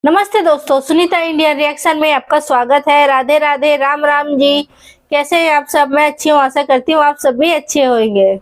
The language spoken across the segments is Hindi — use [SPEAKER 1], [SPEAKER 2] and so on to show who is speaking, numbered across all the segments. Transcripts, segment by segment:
[SPEAKER 1] नमस्ते दोस्तों, सुनीता इंडिया रिएक्शन में आपका स्वागत है। राधे राधे, राम राम जी। कैसे हैं आप सब? मैं अच्छी हूँ, आशा करती हूँ आप सब भी अच्छे होंगे।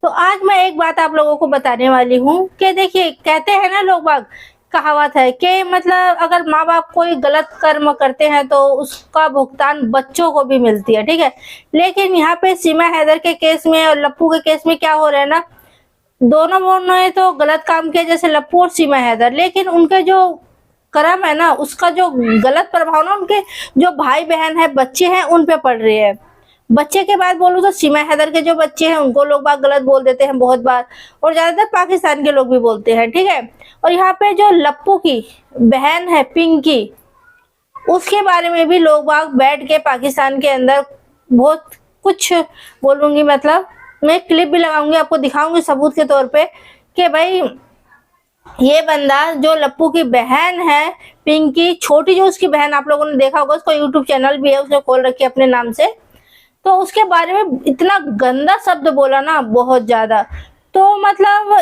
[SPEAKER 1] तो आज मैं एक बात आप लोगों को बताने वाली हूँ कि देखिए, कहते हैं ना लोग बाग, कहावत है कि मतलब अगर माँ बाप कोई गलत कर्म करते हैं तो उसका भुगतान बच्चों को भी मिलती है, ठीक है। लेकिन यहाँ पे सीमा हैदर के केस में और लप्पू के केस में क्या हो रहा है ना, दोनों ने तो गलत काम किया, जैसे लप्पू और सीमा हैदर, लेकिन उनके जो कर्म है ना, उसका जो गलत प्रभाव ना उनके जो भाई बहन है, बच्चे हैं, उन पे पड़ रही है। बच्चे के बाद बोलूं तो सीमा हैदर के जो बच्चे हैं उनको लोग बात गलत बोल देते हैं बहुत बार, और ज्यादातर पाकिस्तान के लोग भी बोलते हैं, ठीक है। और यहाँ पे जो लप्पू की बहन है पिंकी, उसके बारे में भी लोग बाग बैठ के पाकिस्तान के अंदर बहुत कुछ बोलूंगी। मतलब मैं क्लिप भी लगाऊंगी, आपको दिखाऊंगी सबूत के तौर पे कि भाई ये बंदा जो लप्पू की बहन है पिंकी, छोटी जो उसकी बहन, आप लोगों ने देखा होगा, उसको यूट्यूब चैनल भी है, उसने खोल रखी है अपने नाम से, तो उसके बारे में इतना गंदा शब्द बोला ना, बहुत ज्यादा। तो मतलब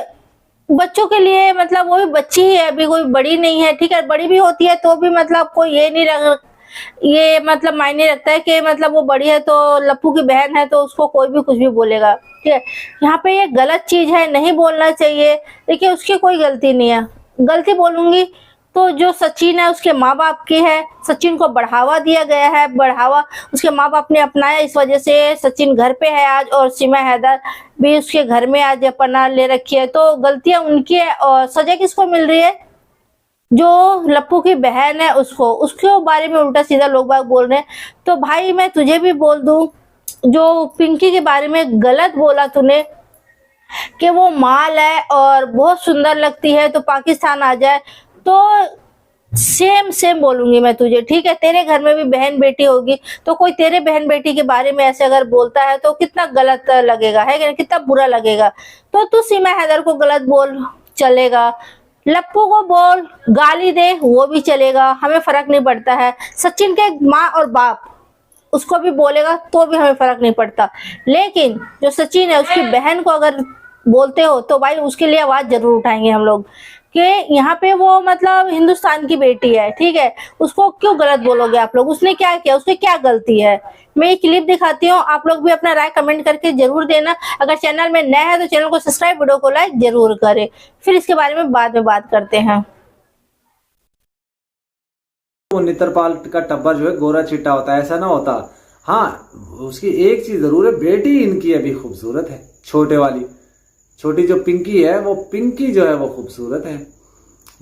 [SPEAKER 1] बच्चों के लिए, मतलब वो भी बच्ची ही है, अभी कोई बड़ी नहीं है, ठीक है। बड़ी भी होती है तो भी मतलब कोई ये मतलब मायने रखता है कि मतलब वो बड़ी है तो लप्पू की बहन है तो उसको कोई भी कुछ भी बोलेगा, ठीक है। यहाँ पे ये गलत चीज है, नहीं बोलना चाहिए। देखिए, उसकी कोई गलती नहीं है। गलती बोलूंगी तो जो सचिन है उसके माँ बाप की है। सचिन को बढ़ावा दिया गया है, बढ़ावा उसके माँ बाप ने अपनाया, इस वजह से सचिन घर पे है आज, और सीमा हैदर भी उसके घर में आज अपना ले रखी है। तो गलतियां उनकी है, और सजा किसको मिल रही है? जो लप्पू की बहन है उसको, उसके बारे में उल्टा सीधा लोग बाग बोल रहे हैं। तो भाई मैं तुझे भी बोल दूं, जो पिंकी के बारे में गलत बोला तूने कि वो माल है और बहुत सुंदर लगती है तो पाकिस्तान आ जाए, तो सेम सेम बोलूंगी मैं तुझे, ठीक है। तेरे घर में भी बहन बेटी होगी, तो कोई तेरे बहन बेटी के बारे में ऐसे अगर बोलता है तो कितना गलत लगेगा, है कि कितना बुरा लगेगा। तो तू सीमा हैदर को गलत बोल, चलेगा। लप्पू को बोल, गाली दे, वो भी चलेगा, हमें फर्क नहीं पड़ता है। सचिन के माँ और बाप उसको भी बोलेगा तो भी हमें फर्क नहीं पड़ता। लेकिन जो सचिन है उसकी बहन को अगर बोलते हो तो भाई उसके लिए आवाज जरूर उठाएंगे हम लोग कि यहाँ पे वो मतलब हिंदुस्तान की बेटी है, ठीक है। उसको क्यों गलत बोलोगे आप लोग? उसने क्या किया? उसने क्या गलती है? मैं ये क्लिप दिखाती हूँ, आप लोग भी अपना राय कमेंट करके जरूर देना। अगर चैनल में नया है तो चैनल को सब्सक्राइब, वीडियो को लाइक जरूर करें। फिर इसके बारे में बाद में बात करते हैं।
[SPEAKER 2] वो नित्रपाल का टब्बर जो है गोरा चिट्टा होता है, ऐसा ना होता। हाँ, उसकी एक चीज जरूर है, बेटी इनकी अभी खूबसूरत है, छोटे वाली। छोटी जो पिंकी है, वो पिंकी जो है वो खूबसूरत है,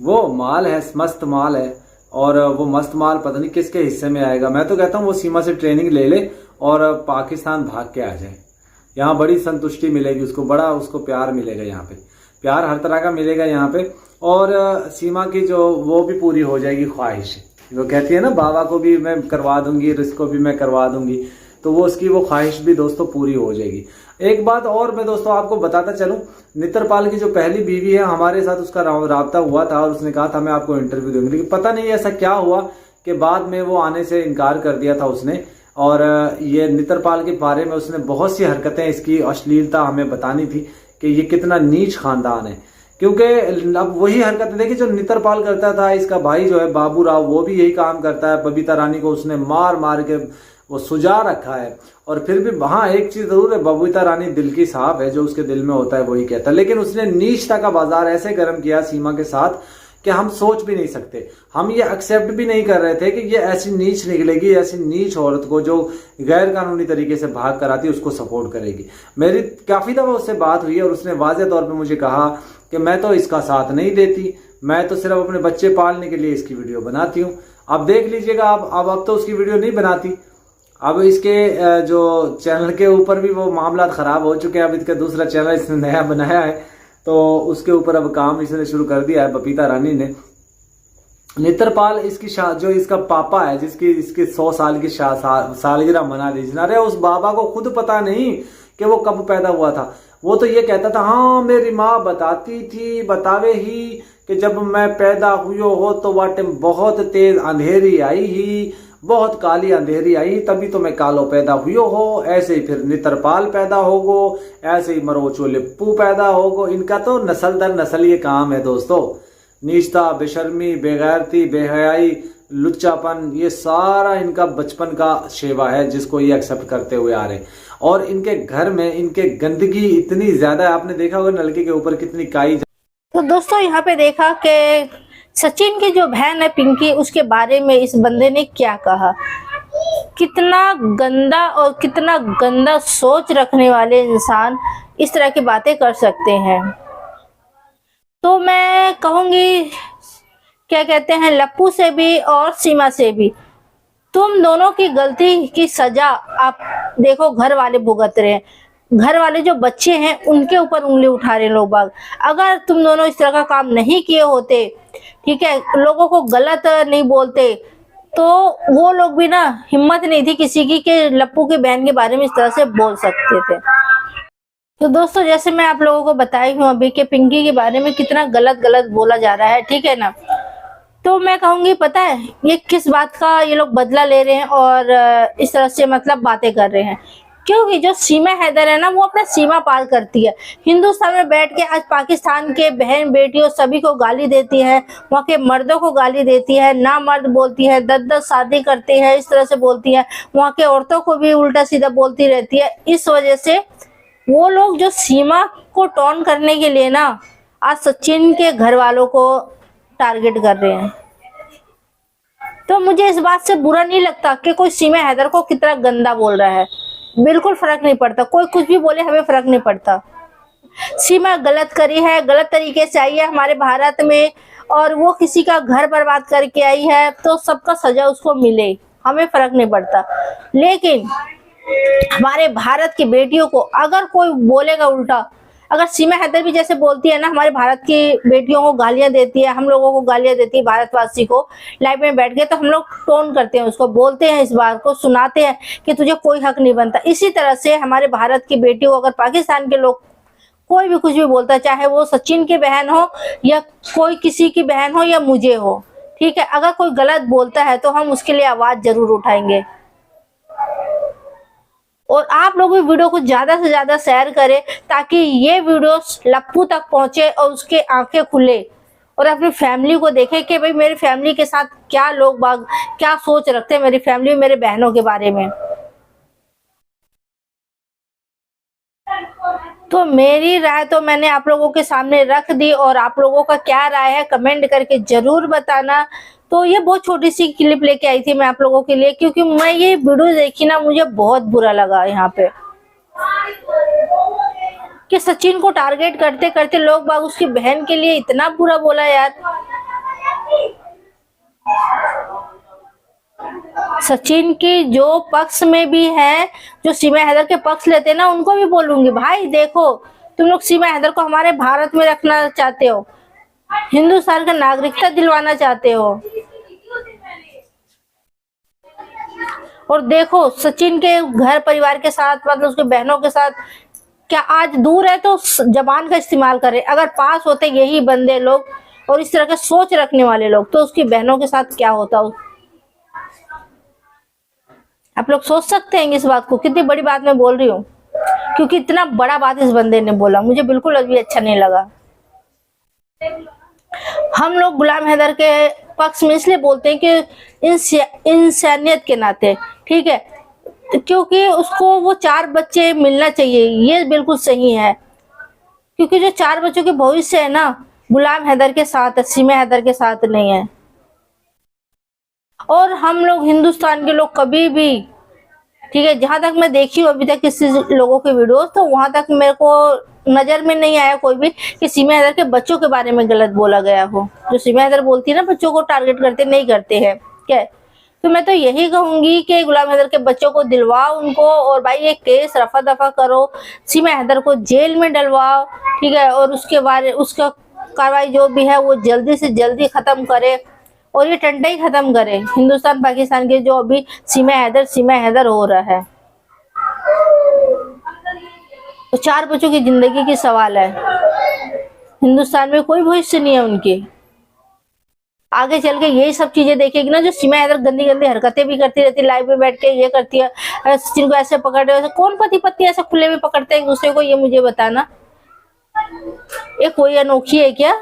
[SPEAKER 2] वो माल है, मस्त माल है। और वो मस्त माल पता नहीं किसके हिस्से में आएगा। मैं तो कहता हूँ वो सीमा से ट्रेनिंग ले ले और पाकिस्तान भाग के आ जाए। यहाँ बड़ी संतुष्टि मिलेगी उसको, बड़ा उसको प्यार मिलेगा। यहाँ पे प्यार हर तरह का मिलेगा यहाँ पे। और सीमा की जो वो भी पूरी हो जाएगी ख्वाहिश। वो कहती है ना, बाबा को भी मैं करवा दूंगी, इसको भी मैं करवा दूंगी, तो वो उसकी वो ख्वाहिश भी दोस्तों पूरी हो जाएगी। एक बात और मैं दोस्तों आपको बताता चलूं, नित्रपाल की जो पहली बीवी है, हमारे साथ उसका राब्ता हुआ था और उसने कहा था मैं आपको इंटरव्यू दूंगी, लेकिन पता नहीं ऐसा क्या हुआ कि बाद में वो आने से इनकार कर दिया था उसने। और ये नित्रपाल के बारे में उसने बहुत सी हरकतें, इसकी अश्लीलता हमें बतानी थी कि ये कितना नीच खानदान है। क्योंकि अब वही हरकतें देखिए जो नित्रपाल करता था। इसका भाई जो है बाबू राव, वो भी यही काम करता है। बबीता रानी को उसने मार मार के वो सुजा रखा है। और फिर भी हाँ, एक चीज जरूर है, बबीता रानी दिल की साहब है, जो उसके दिल में होता है वही कहता है। लेकिन उसने नीचता का बाजार ऐसे गर्म किया सीमा के साथ कि हम सोच भी नहीं सकते। हम ये एक्सेप्ट भी नहीं कर रहे थे कि ये ऐसी नीच निकलेगी, ऐसी नीच औरत को जो गैर कानूनी तरीके से भाग कर आती है उसको सपोर्ट करेगी। मेरी काफी दफा उससे बात हुई और उसने वाज़ेह तौर पे मुझे कहा कि मैं तो इसका साथ नहीं देती, मैं तो सिर्फ अपने बच्चे पालने के लिए इसकी वीडियो बनाती हूँ। अब देख लीजिएगा, अब तो उसकी वीडियो नहीं बनाती। अब इसके जो चैनल के ऊपर भी वो मामला खराब हो चुके हैं। अब इसका दूसरा चैनल इसने नया बनाया है, तो उसके ऊपर अब काम इसने शुरू कर दिया है बबीता रानी ने। नित्रपाल इसकी जो इसका पापा है, जिसकी इसके 100 साल की सालगिरह मना दी, अरे उस बाबा को खुद पता नहीं कि वो कब पैदा हुआ था। वो तो ये कहता था, हाँ मेरी माँ बताती थी, बतावे ही कि जब मैं पैदा हुई हो तो वाटे बहुत तेज अंधेरी आई ही, बहुत काली अंधेरी आई, तभी तो मैं कालो पैदा हुई हो। ऐसे ही फिर नित्रपाल पैदा होगो, ऐसे ही मरोचो लिप्पू पैदा होगो। इनका तो नस्ल दर नस्ल ये काम है दोस्तों। नीचता, बेशर्मी, बेगैरती, बेहयाई, लुच्चापन, ये सारा इनका बचपन का शेवा है जिसको ये एक्सेप्ट करते हुए आ रहे हैं। और इनके घर में इनके गंदगी इतनी ज्यादा है, आपने देखा होगा नलके के ऊपर कितनी काई।
[SPEAKER 1] तो दोस्तों यहाँ पे देखा कि सचिन की जो बहन है पिंकी, उसके बारे में इस बंदे ने क्या कहा। कितना गंदा और कितना गंदा सोच रखने वाले इंसान इस तरह की बातें कर सकते हैं। तो मैं कहूंगी, क्या कहते हैं, लप्पू से भी और सीमा से भी, तुम दोनों की गलती की सजा आप देखो घर वाले भुगत रहे हैं। घर वाले जो बच्चे हैं उनके ऊपर उंगली उठा रहे हैं लोग बाग। अगर तुम दोनों इस तरह का काम नहीं किए होते, ठीक है, लोगों को गलत नहीं बोलते, तो वो लोग भी ना, हिम्मत नहीं थी किसी की कि लप्पू की बहन के बारे में इस तरह से बोल सकते थे। तो दोस्तों जैसे मैं आप लोगों को बताई हूँ अभी कि पिंकी के बारे में कितना गलत गलत बोला जा रहा है, ठीक है ना। तो मैं कहूंगी, पता है ये किस बात का ये लोग बदला ले रहे हैं और इस तरह से मतलब बातें कर रहे हैं, क्योंकि जो सीमा हैदर है ना, वो अपना सीमा पार करती है। हिंदुस्तान में बैठ के आज पाकिस्तान के बहन बेटियों सभी को गाली देती है, वहाँ के मर्दों को गाली देती है, ना मर्द बोलती है, 10-10 शादी करते हैं, इस तरह से बोलती है। वहाँ के औरतों को भी उल्टा सीधा बोलती रहती है। इस वजह से वो लोग जो सीमा को टॉन करने के लिए ना, आज सचिन के घर वालों को टारगेट कर रहे हैं। तो मुझे इस बात से बुरा नहीं लगता कि कोई सीमा हैदर को कितना गंदा बोल रहा है, बिल्कुल फर्क नहीं पड़ता। कोई कुछ भी बोले, हमें फर्क नहीं पड़ता। सीमा गलत करी है, गलत तरीके से आई है हमारे भारत में, और वो किसी का घर बर्बाद करके आई है, तो सबका सजा उसको मिले, हमें फर्क नहीं पड़ता। लेकिन हमारे भारत की बेटियों को अगर कोई बोलेगा उल्टा, अगर सीमा हैदर भी जैसे बोलती है ना, हमारे भारत की बेटियों को गालियां देती है, हम लोगों को गालियां देती है, भारतवासी को लाइव में बैठ के, तो हम लोग टोन करते हैं उसको, बोलते हैं, इस बात को सुनाते हैं कि तुझे कोई हक नहीं बनता। इसी तरह से हमारे भारत की बेटियों को अगर पाकिस्तान के लोग कोई भी कुछ भी बोलता है, चाहे वो सचिन की बहन हो या कोई किसी की बहन हो या मुझे हो, ठीक है, अगर कोई गलत बोलता है तो हम उसके लिए आवाज जरूर उठाएंगे। और आप लोग भी वीडियो को ज्यादा से ज्यादा शेयर करें ताकि ये वीडियो लप्पू तक पहुंचे और उसके आंखें खुले और अपनी फैमिली को देखे कि भाई मेरी फैमिली के साथ क्या लोग बाग क्या सोच रखते हैं, मेरी फैमिली मेरे बहनों के बारे में। तो मेरी राय तो मैंने आप लोगों के सामने रख दी, और आप लोगों का क्या राय है कमेंट करके जरूर बताना। तो ये बहुत छोटी सी क्लिप लेके आई थी मैं आप लोगों के लिए, क्योंकि मैं ये वीडियो देखी ना, मुझे बहुत बुरा लगा यहाँ पे कि सचिन को टारगेट करते करते लोग बाग उसकी बहन के लिए इतना बुरा बोला यार। सचिन की जो पक्ष में भी है, जो सीमा हैदर के पक्ष लेते हैं ना, उनको भी बोलूंगी, भाई देखो तुम लोग सीमा हैदर को हमारे भारत में रखना चाहते हो, हिंदुस्तान का नागरिकता दिलवाना चाहते हो, और देखो सचिन के घर परिवार के साथ, मतलब उसके बहनों के साथ क्या आज दूर है तो जबान का इस्तेमाल करे। अगर पास होते यही बंदे लोग और इस तरह के सोच रखने वाले लोग, तो उसकी बहनों के साथ क्या होता। आप लोग सोच सकते हैं इस बात को, कितनी बड़ी बात मैं बोल रही हूँ, क्योंकि इतना बड़ा बात इस बंदे ने बोला, मुझे बिल्कुल अभी अच्छा नहीं लगा। हम लोग गुलाम हैदर के पक्ष में इसलिए बोलते हैं कि इंसानियत के नाते, ठीक है, क्योंकि उसको वो 4 बच्चे मिलना चाहिए, ये बिल्कुल सही है, क्योंकि जो 4 बच्चों के भविष्य है ना, गुलाम हैदर के साथ है, सीमा हैदर के साथ नहीं है। और हम लोग हिंदुस्तान के लोग कभी भी, ठीक है, जहां तक मैं देखी हूँ अभी तक किसी लोगों के वीडियोस, तो वहां तक मेरे को नजर में नहीं आया कोई भी कि सीमा हैदर के बच्चों के बारे में गलत बोला गया हो। जो सीमा हैदर बोलती है ना, बच्चों को टारगेट करते नहीं करते हैं क्या। तो मैं तो यही कहूंगी कि गुलाम हैदर के बच्चों को दिलवाओ उनको, और भाई ये केस रफा दफा करो, सीमा हैदर को जेल में डलवाओ, ठीक है, और उसके बारे उसका कार्रवाई जो भी है वो जल्दी से जल्दी खत्म करे, और ये टंटा ही खत्म करे हिंदुस्तान पाकिस्तान के जो अभी सीमा हैदर हो रहा है। तो 4 बच्चों की जिंदगी की सवाल है, हिंदुस्तान में कोई भविष्य नहीं है उनके। आगे चल के यही सब चीजें देखेगी ना, जो सीमा हैदर गंदी गंदी हरकतें भी करती रहती है, लाइव में बैठ के ये करती है, सचिन को ऐसे पकड़े, ऐसे कौन पति पत्नी ऐसे खुले में पकड़ते हैं एक दूसरे को, ये मुझे बताना। ये कोई अनोखी है क्या?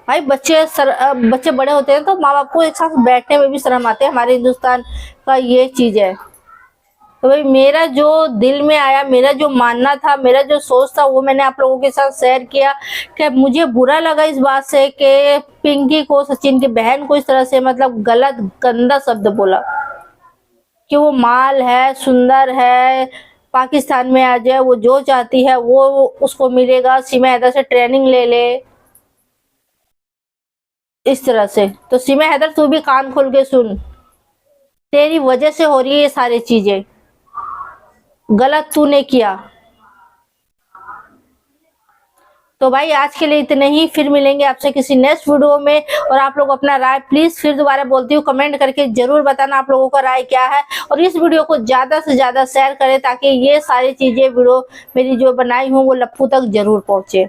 [SPEAKER 1] भाई बच्चे बड़े होते हैं तो माँ बाप को एक साथ बैठने में भी शर्म आते हैं। हमारे हिंदुस्तान का ये चीज है। तो भाई मेरा जो दिल में आया, मेरा जो मानना था, मेरा जो सोच था, वो मैंने आप लोगों के साथ शेयर किया। कि मुझे बुरा लगा इस बात से कि पिंकी को, सचिन की बहन को इस तरह से मतलब गलत गंदा शब्द बोला कि वो माल है, सुंदर है, पाकिस्तान में आ जाए, वो जो चाहती है वो उसको मिलेगा, सीमा हैदर से ट्रेनिंग ले ले, इस तरह से। तो सीमा हैदर तू भी कान खोल के सुन, तेरी वजह से हो रही है ये सारी चीजें, गलत तूने किया। तो भाई आज के लिए इतने ही, फिर मिलेंगे आपसे किसी नेक्स्ट वीडियो में। और आप लोग अपना राय प्लीज, फिर दोबारा बोलती हूँ, कमेंट करके जरूर बताना आप लोगों का राय क्या है। और इस वीडियो को ज्यादा से ज्यादा शेयर करें ताकि ये सारी चीजें वीडियो मेरी जो बनाई हूँ वो लप्पू तक जरूर पहुंचे।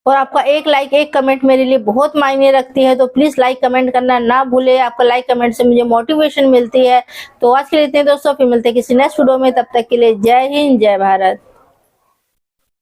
[SPEAKER 1] और आपका एक लाइक, एक कमेंट मेरे लिए बहुत मायने रखती है, तो प्लीज लाइक कमेंट करना ना भूले। आपका लाइक कमेंट से मुझे मोटिवेशन मिलती है। तो आज के लिए इतने दोस्तों, फिर मिलते हैं किसी नेक्स्ट वीडियो में। तब तक के लिए जय हिंद, जय भारत।